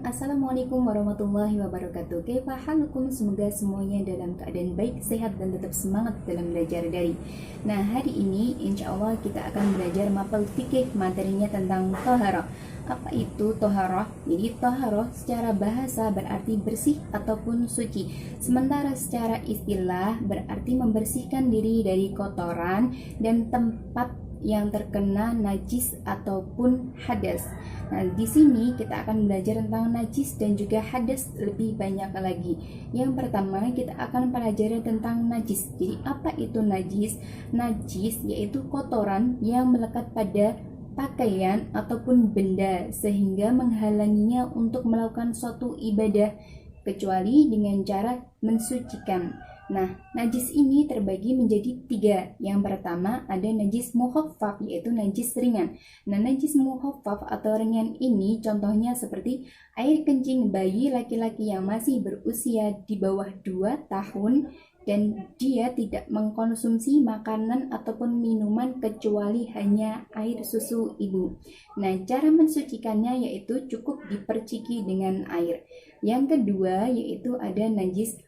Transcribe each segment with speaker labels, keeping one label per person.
Speaker 1: Assalamualaikum warahmatullahi wabarakatuh. Kaifa halukum? Semoga semuanya dalam keadaan baik, sehat, dan tetap semangat dalam belajar dari. Nah, hari ini insya Allah kita akan belajar mapel fikih, materinya tentang toharoh. Apa itu toharoh? Jadi toharoh secara bahasa berarti bersih ataupun suci. Sementara secara istilah berarti membersihkan diri dari kotoran dan tempat yang terkena najis ataupun hadas. Nah, di sini kita akan belajar tentang najis dan juga hadas lebih banyak lagi. Yang pertama, kita akan pelajari tentang najis. Jadi, apa itu najis? Najis yaitu kotoran yang melekat pada pakaian ataupun benda sehingga menghalanginya untuk melakukan suatu ibadah kecuali dengan cara mensucikan. Nah, najis ini terbagi menjadi 3. Yang pertama ada najis mukhaffaf, yaitu najis ringan. Nah, najis mukhaffaf atau ringan ini contohnya seperti air kencing bayi laki-laki yang masih berusia di bawah 2 tahun dan dia tidak mengkonsumsi makanan ataupun minuman kecuali hanya air susu ibu. Nah, cara mensucikannya yaitu cukup diperciki dengan air. Yang kedua yaitu ada najis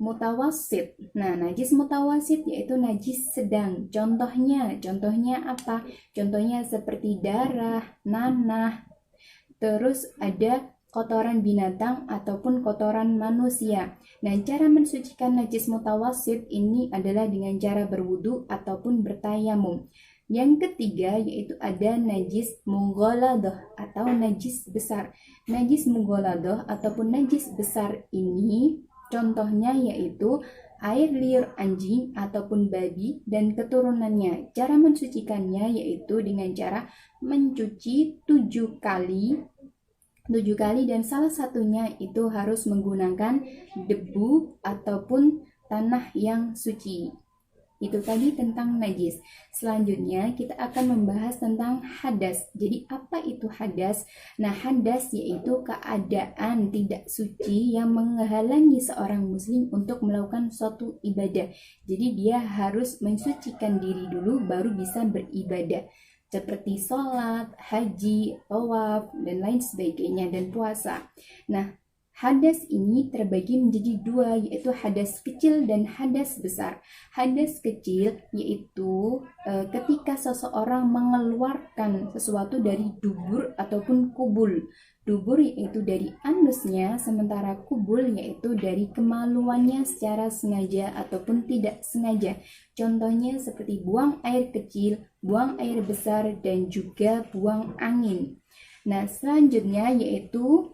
Speaker 1: mutawasit. Nah, najis mutawasit yaitu najis sedang. Contohnya apa? Contohnya seperti darah, nanah, terus ada kotoran binatang ataupun kotoran manusia. Nah, cara mensucikan najis mutawasit ini adalah dengan cara berwudu ataupun bertayamum. Yang ketiga yaitu ada najis mughaladah atau najis besar. Najis mughaladah ataupun najis besar ini contohnya yaitu air liur anjing ataupun babi dan keturunannya. Cara mensucikannya yaitu dengan cara mencuci 7 kali dan salah satunya itu harus menggunakan debu ataupun tanah yang suci. Itu tadi tentang najis. Selanjutnya kita akan membahas tentang hadas. Jadi apa itu hadas? Nah, hadas yaitu keadaan tidak suci yang menghalangi seorang muslim untuk melakukan suatu ibadah. Jadi dia harus mensucikan diri dulu baru bisa beribadah. Seperti sholat, haji, tawaf, dan lain sebagainya, dan puasa. Nah, hadas ini terbagi menjadi 2, yaitu hadas kecil dan hadas besar. Hadas kecil yaitu ketika seseorang mengeluarkan sesuatu dari dubur ataupun kubul. Dubur yaitu dari anusnya, sementara kubul yaitu dari kemaluannya secara sengaja ataupun tidak sengaja. Contohnya seperti buang air kecil, buang air besar, dan juga buang angin. Nah, selanjutnya yaitu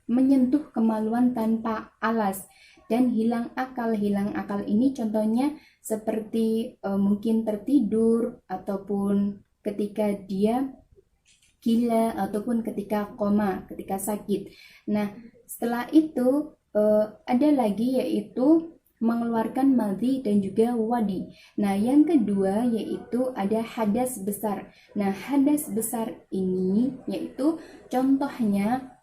Speaker 1: menyentuh kemaluan tanpa alas dan hilang akal. Hilang akal ini contohnya seperti mungkin tertidur ataupun ketika dia gila ataupun ketika koma, ketika sakit. Nah, setelah itu ada lagi yaitu mengeluarkan madhi dan juga wadi. Nah, yang kedua yaitu ada hadas besar. Nah, hadas besar ini yaitu contohnya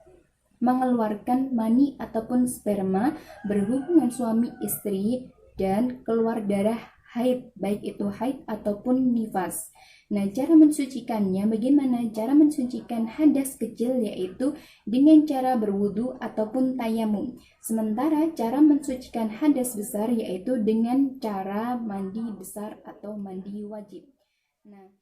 Speaker 1: mengeluarkan mani ataupun sperma, berhubungan suami istri, dan keluar darah haid, baik itu haid ataupun nifas. Nah, cara mensucikannya bagaimana? Cara mensucikan hadas kecil yaitu dengan cara berwudu ataupun tayamum. Sementara cara mensucikan hadas besar yaitu dengan cara mandi besar atau mandi wajib. Nah,